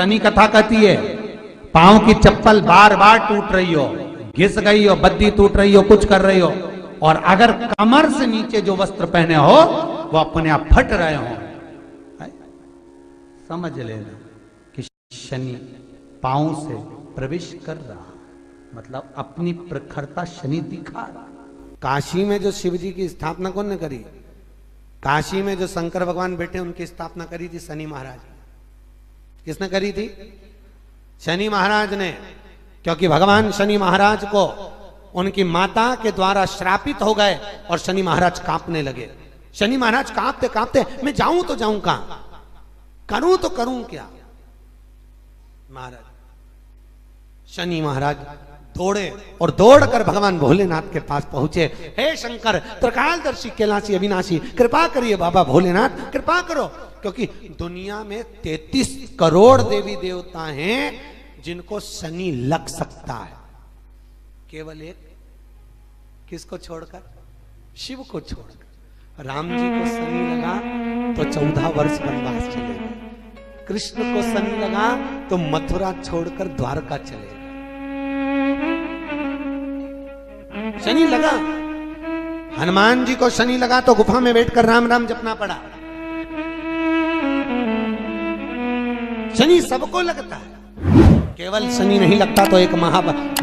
शनि कथा कहती है पांव की चप्पल बार बार टूट रही हो, घिस गई हो, बद्दी टूट रही हो, कुछ कर रही हो, और अगर कमर से नीचे जो वस्त्र पहने हो वो अपने आप फट रहे हो, समझ लेना कि शनि पांव से प्रवेश कर रहा, मतलब अपनी प्रखरता शनि दिखा रहा। काशी में जो शिव जी की स्थापना कौन ने करी? काशी में जो शंकर भगवान बैठे उनकी स्थापना करी थी शनि महाराज। किसने करी थी? शनि महाराज ने, क्योंकि भगवान शनि महाराज को उनकी माता के द्वारा श्रापित हो गए और शनि महाराज कांपने लगे। शनि महाराज कांपते कांपते मैं जाऊं तो जाऊं कहां, करूं तो करूं क्या। महाराज शनि महाराज दौड़े और दौड़कर भगवान भोलेनाथ के पास पहुंचे। हे शंकर, त्रिकालदर्शी, कैलाशी, अविनाशी, कृपा करिए बाबा भोलेनाथ, कृपा करो, क्योंकि दुनिया में 33 करोड़ देवी देवता हैं जिनको शनि लग सकता है, केवल एक, किसको छोड़कर? शिव को छोड़कर। राम जी को शनि लगा तो 14 वर्ष वनवास चले गए, कृष्ण को शनि लगा तो मथुरा छोड़कर द्वारका चले गए। शनि लगा, हनुमान जी को शनि लगा तो गुफा में बैठकर राम राम जपना पड़ा। शनि सबको लगता है, केवल शनि नहीं लगता तो एक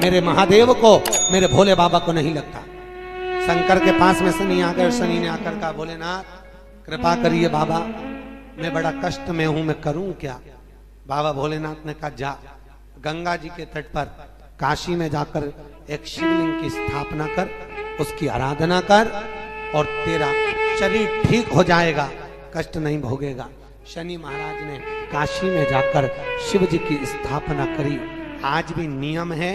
मेरे महादेव को, मेरे भोले बाबा को नहीं लगता। शंकर के पास में शनि आ गए। शनि ने आकर कहा, भोलेनाथ कृपा करिए बाबा, मैं बड़ा कष्ट में हूं, मैं करूं क्या? बाबा भोलेनाथ ने कहा, जा गंगा जी के तट पर काशी में जाकर एक शिवलिंग की स्थापना कर, उसकी आराधना कर और तेरा शरीर ठीक हो जाएगा, कष्ट नहीं भोगेगा। शनि महाराज ने काशी में जाकर शिव जी की स्थापना करी। आज भी नियम है,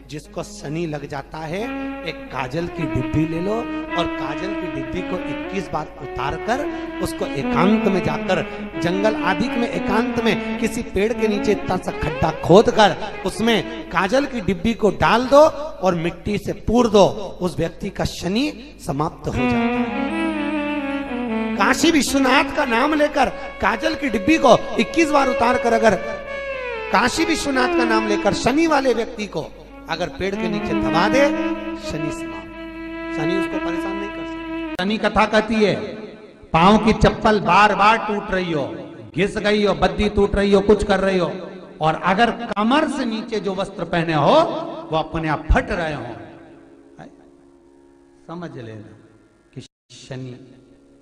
जिसको शनि लग जाता है एक काजल की डिब्बी ले लो और काजल की डिब्बी को 21 बार उतार कर उसको एकांत में जाकर, जंगल आदि में एकांत में किसी पेड़ के नीचे इतना सा खड्डा खोद कर उसमें काजल की डिब्बी को डाल दो और मिट्टी से पूर दो, उस व्यक्ति का शनि समाप्त हो जाता है। काशी विश्वनाथ का नाम लेकर काजल की डिब्बी को 21 बार उतार कर अगर काशी विश्वनाथ का नाम लेकर शनि वाले व्यक्ति को अगर पेड़ के नीचे दबा दे, शनि समाप्त, शनि उसको परेशान नहीं कर सकता। शनि कथा कहती है पांव की चप्पल बार बार टूट रही हो, घिस गई हो, बद्दी टूट रही हो, कुछ कर रही हो, और अगर कमर से नीचे जो वस्त्र पहने हो वो अपने आप फट रहे हो, समझ लेना कि शनि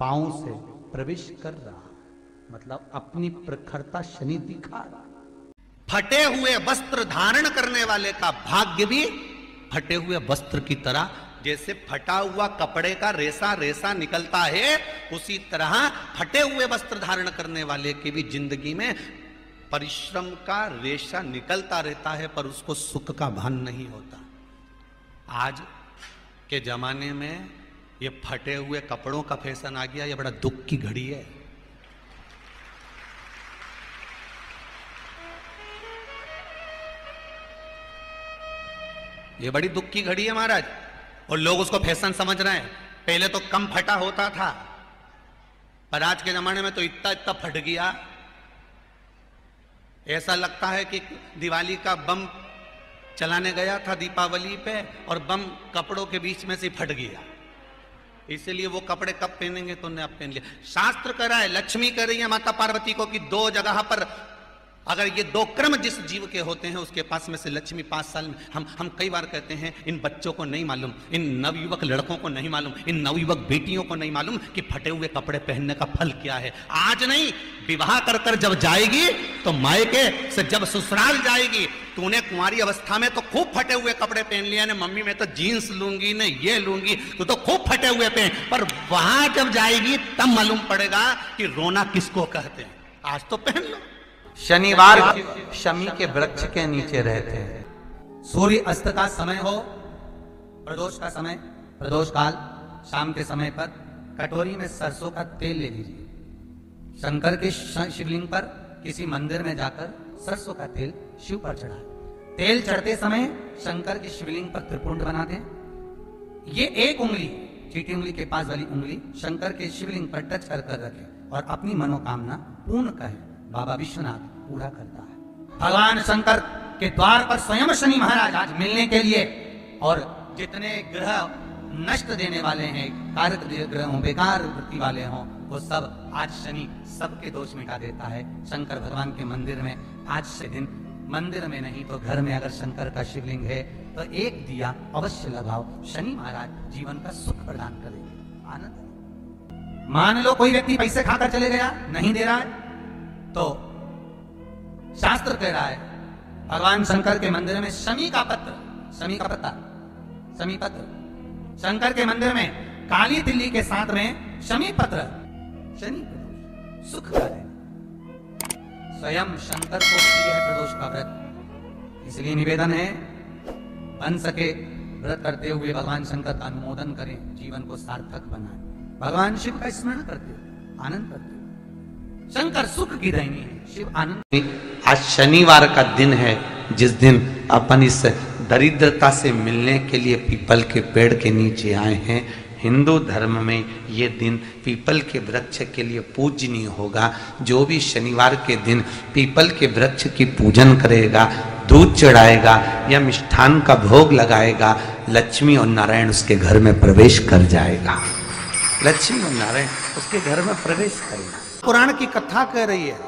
पांव से प्रवेश कर रहा, मतलब अपनी प्रखरता शनि दिखा रहा। फटे हुए वस्त्र धारण करने वाले का भाग्य भी फटे हुए वस्त्र की तरह, जैसे फटा हुआ कपड़े का रेसा रेसा निकलता है, उसी तरह फटे हुए वस्त्र धारण करने वाले की भी जिंदगी में परिश्रम का रेशा निकलता रहता है, पर उसको सुख का भान नहीं होता। आज के जमाने में ये फटे हुए कपड़ों का फैशन आ गया, ये बड़ा दुख की घड़ी है। ये बड़ी दुख की घड़ी है महाराज, और लोग उसको फैशन समझ रहे हैं। पहले तो कम फटा होता था, पर आज के जमाने में तो इतना इतना फट गया, ऐसा लगता है कि दिवाली का बम चलाने गया था दीपावली पे और बम कपड़ों के बीच में से फट गया। इसलिए वो कपड़े कब पहनेंगे तो उन्हें अब पहन लिया। शास्त्र कह रहा है, लक्ष्मी कह रही है माता पार्वती को कि 2 जगह पर अगर ये 2 क्रम जिस जीव के होते हैं उसके पास में से लक्ष्मी 5 साल में, हम कई बार कहते हैं इन बच्चों को नहीं मालूम, इन नवयुवक लड़कों को नहीं मालूम, इन नवयुवक बेटियों को नहीं मालूम कि फटे हुए कपड़े पहनने का फल क्या है। आज नहीं, विवाह कर कर जब जाएगी तो मायके से जब ससुराल जाएगी, तूने कुंवारी अवस्था में तो खूब फटे हुए कपड़े पहन लिया ने, मम्मी मैं तो जीन्स लूंगी ने ये लूंगी, तो खूब फटे हुए पहन, पर वहां जब जाएगी तब मालूम पड़ेगा कि रोना किसको कहते हैं। आज तो पहन लो। शनिवार शमी के वृक्ष के नीचे रहते हैं। सूर्य अस्त का समय हो, प्रदोष का समय, प्रदोष काल, शाम के समय पर कटोरी में सरसों का तेल ले लीजिए। शंकर के शिवलिंग पर किसी मंदिर में जाकर सरसों का तेल शिव पर चढ़ाएं। तेल चढ़ते समय शंकर के शिवलिंग पर त्रिपुंड बना दें। ये एक उंगली, चीटी उंगली के पास वाली उंगली शंकर के शिवलिंग पर टच कर रखें और अपनी मनोकामना पूर्ण कहें। बाबा विश्वनाथ पूरा करता है। भगवान शंकर के द्वार पर स्वयं शनि महाराज आज मिलने के लिए, और जितने ग्रह नष्ट देने वाले हैं, कारक ग्रह हों, बेकार वृत्ति वाले हों, वो सब आज शनि सबके दोष मिटा देता है। शंकर भगवान के मंदिर में आज से दिन, मंदिर में नहीं तो घर में अगर शंकर का शिवलिंग है तो एक दिया अवश्य लगाओ। शनि महाराज जीवन का सुख प्रदान करेंगे, आनंद। मान लो कोई व्यक्ति पैसे खाकर चले गया, नहीं दे रहा है, तो शास्त्र कह रहा है भगवान शंकर के मंदिर में शमी का पत्र, शमी का पत्ता, शमी पत्र, शंकर के मंदिर में काली तिल्ली के साथ में शमी पत्र, शनि सुख का है। स्वयं शंकर को प्रिय है प्रदोष का व्रत, इसलिए निवेदन है बन सके व्रत करते हुए भगवान शंकर का अनुमोदन करें, जीवन को सार्थक बनाएं, भगवान शिव का स्मरण करते हो, आनंद करते हो। शंकर सुख की देनी है, शिव आनंद। आज शनिवार का दिन है जिस दिन अपन इस दरिद्रता से मिलने के लिए पीपल के पेड़ के नीचे आए हैं। हिंदू धर्म में ये दिन पीपल के वृक्ष के लिए पूजनीय होगा। जो भी शनिवार के दिन पीपल के वृक्ष की पूजन करेगा, दूध चढ़ाएगा या मिष्ठान का भोग लगाएगा, लक्ष्मी और नारायण उसके घर में प्रवेश कर जाएगा। लक्ष्मी और नारायण उसके घर में प्रवेश करेगा। पुराण की कथा कह रही है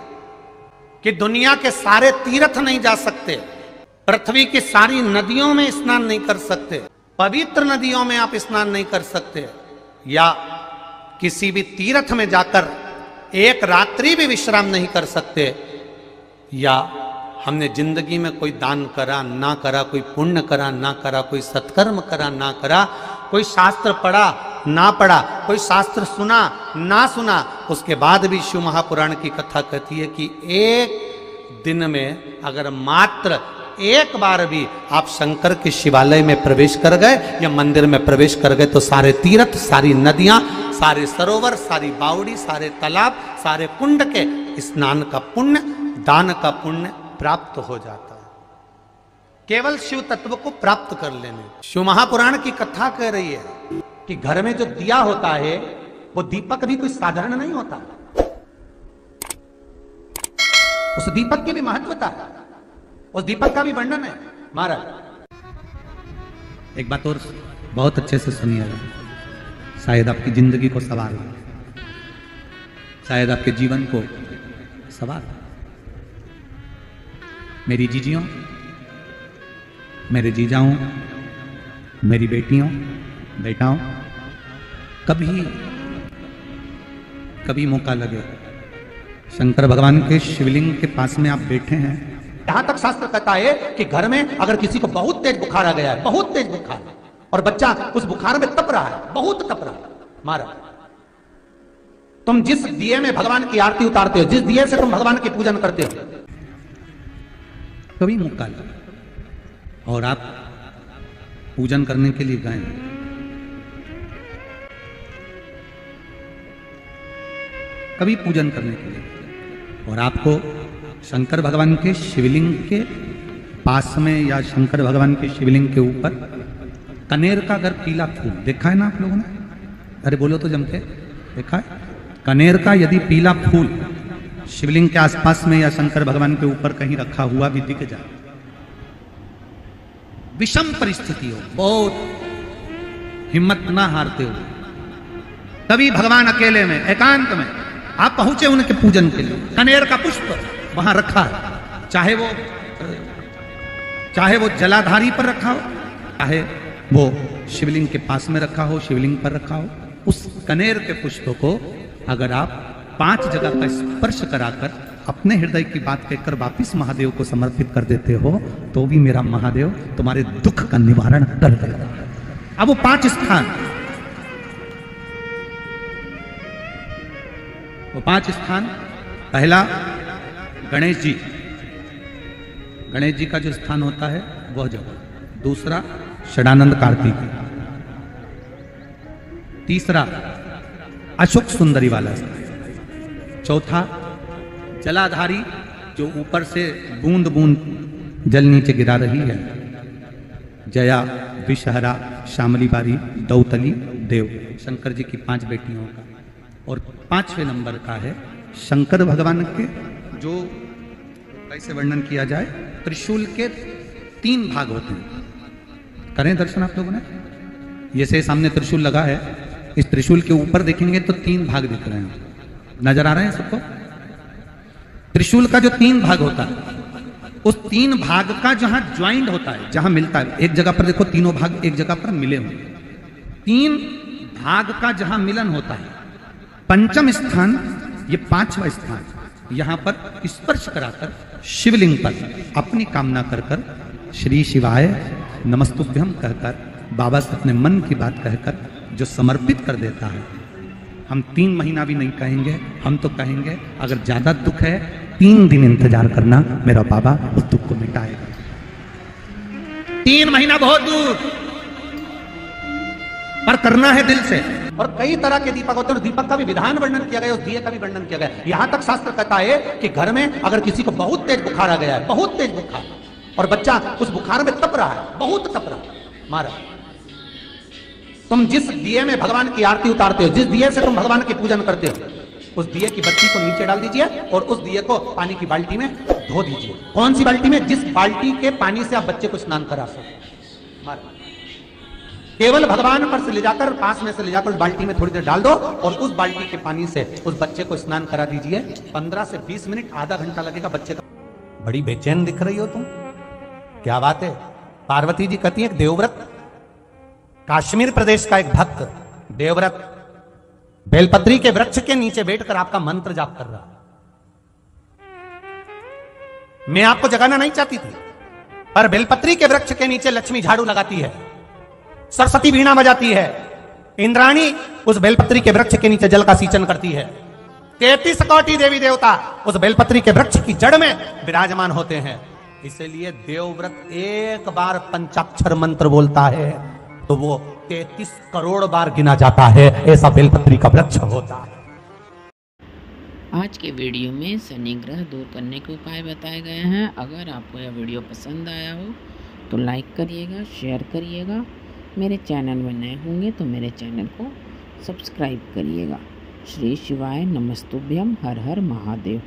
कि दुनिया के सारे तीर्थ नहीं जा सकते, पृथ्वी की सारी नदियों में स्नान नहीं कर सकते, पवित्र नदियों में आप स्नान नहीं कर सकते, या किसी भी तीर्थ में जाकर एक रात्रि भी विश्राम नहीं कर सकते, या हमने जिंदगी में कोई दान करा ना करा, कोई पुण्य करा ना करा, कोई सत्कर्म करा ना करा, कोई शास्त्र पढ़ा ना पढ़ा, कोई शास्त्र सुना ना सुना, उसके बाद भी शिव महापुराण की कथा कहती है कि एक दिन में अगर मात्र एक बार भी आप शंकर के शिवालय में प्रवेश कर गए या मंदिर में प्रवेश कर गए तो सारे तीर्थ, सारी नदियां, सारे सरोवर, सारी बावड़ी, सारे तालाब, सारे कुंड के स्नान का पुण्य, दान का पुण्य प्राप्त हो जाता है। केवल शिव तत्व को प्राप्त कर लेने। शिव महापुराण की कथा कह रही है कि घर में जो दिया होता है वो दीपक भी कोई साधारण नहीं होता, उस दीपक की भी महत्वता है, उस दीपक का भी वर्णन है। महाराज एक बात और बहुत अच्छे से सुनिएगा, शायद आपकी जिंदगी को सवार हो, शायद आपके जीवन को सवार। मेरी जीजियों, मेरे जीजाओं, मेरी बेटियों, बेटाओं, कभी मौका लगे शंकर भगवान के शिवलिंग के पास में आप बैठे हैं। यहां तक शास्त्र कहता है कि घर में अगर किसी को बहुत तेज बुखार आ गया है, बहुत तेज बुखार, और बच्चा उस बुखार में तप रहा है, बहुत तप रहा है, महाराज तुम जिस दिए में भगवान की आरती उतारते हो, जिस दिए से तुम भगवान की पूजन करते हो, कभी मौका लगा और आप पूजन करने के लिए गए, कभी पूजन करने के लिए, और आपको शंकर भगवान के शिवलिंग के पास में या शंकर भगवान के शिवलिंग के ऊपर कनेर का अगर पीला फूल देखा है ना आप लोगों ने, अरे बोलो तो जम के, देखा है? कनेर का यदि पीला फूल शिवलिंग के आसपास में या शंकर भगवान के ऊपर कहीं रखा हुआ भी दिख जाए, विषम परिस्थिति हो, बहुत हिम्मत ना हारते हो, तभी भगवान अकेले में एकांत में आप पहुंचे उनके पूजन के लिए, कनेर का पुष्प वहां रखा है, चाहे वो जलाधारी पर रखा हो, चाहे वो शिवलिंग के पास में रखा हो, शिवलिंग पर रखा हो, उस कनेर के पुष्प को अगर आप 5 जगह का स्पर्श कराकर अपने हृदय की बात कहकर वापिस महादेव को समर्पित कर देते हो, तो भी मेरा महादेव तुम्हारे दुख का निवारण कर देगा। अब वो 5 स्थान, वो 5 स्थान, पहला गणेश जी, गणेश जी का जो स्थान होता है वह जगह, दूसरा षडानंद कार्तिक, तीसरा अशोक सुंदरी वाला स्थान, चौथा जलाधारी जो ऊपर से बूंद बूंद जल नीचे गिरा रही है, जया, विषहरा, शामली बारी, दौतली, देव, शंकर जी की 5 बेटियों का, और 5वें नंबर का है शंकर भगवान के जो कैसे वर्णन किया जाए। त्रिशूल के 3 भाग होते हैं। करें दर्शन आप लोगों ने। जैसे सामने त्रिशूल लगा है, इस त्रिशूल के ऊपर देखेंगे तो 3 भाग दिख रहे हैं। नजर आ रहे हैं सबको? त्रिशूल का जो 3 भाग होता है, उस 3 भाग का जहां ज्वाइंट होता है, जहां मिलता है, एक जगह पर देखो तीनों भाग एक जगह पर मिले हुए, 3 भाग का जहां मिलन होता है, पंचम स्थान, ये 5वां स्थान, यहां पर स्पर्श कराकर शिवलिंग पर अपनी कामना कर कर श्री शिवाय नमस्तुभ्यम कहकर बाबा से अपने मन की बात कहकर जो समर्पित कर देता है, हम 3 महीना भी नहीं कहेंगे, हम तो कहेंगे अगर ज्यादा दुख है 3 दिन इंतजार करना, मेरा बाबा उस दुख को मिटाएगा। 3 महीना बहुत दूर, पर करना है दिल से। और कई तरह के दीपक होते हैं, दीपक का भी विधान वर्णन किया गया, उस दिए का भी वर्णन किया गया। यहां तक शास्त्र कहता है कि घर में अगर किसी को बहुत तेज बुखार आ गया है, बहुत तेज बुखार, और बच्चा उस बुखार में तप रहा है, बहुत तप रहा है, मारा, तुम जिस दिए में भगवान की आरती उतारते हो, जिस दिए से तुम भगवान की पूजन करते हो, उस दिए की बत्ती को नीचे डाल दीजिए और उस दिए को पानी की बाल्टी में धो दीजिए। कौन सी बाल्टी में? जिस बाल्टी के पानी से आप बच्चे को स्नान करा सको। मारा, केवल भगवान पर से ले जाकर, पास में से ले जाकर उस बाल्टी में थोड़ी देर डाल दो और उस बाल्टी के पानी से उस बच्चे को स्नान करा दीजिए। 15 से 20 मिनट, आधा घंटा लगेगा बच्चे का। बड़ी बेचैन दिख रही हो तुम, क्या बात है? पार्वती जी कहती है देवव्रत, कश्मीर प्रदेश का एक भक्त देवव्रत बेलपत्री के वृक्ष के नीचे बैठकर आपका मंत्र जाप कर रहा। मैं आपको जगाना नहीं चाहती थी, पर बेलपत्री के वृक्ष के नीचे लक्ष्मी झाड़ू लगाती है, सरस्वती वीणा बजाती है, इंद्राणी उस बेलपत्री के वृक्ष के नीचे जल का सिंचन करती है, 33 कोटि देवी देवता उस बेलपत्री के वृक्ष की जड़ में विराजमान होते हैं। इसलिए देवव्रत एक बार पंचाक्षर मंत्र बोलता है तो वो 33 करोड़ बार गिना जाता है, ऐसा बेलपत्री का वृक्ष होता है। आज के वीडियो में शनि ग्रह दूर करने के उपाय बताए गए हैं। अगर आपको यह वीडियो पसंद आया हो तो लाइक करिएगा, शेयर करिएगा। मेरे चैनल में नए होंगे तो मेरे चैनल को सब्सक्राइब करिएगा। श्री शिवाय नमस्तुभ्यम, हर हर महादेव।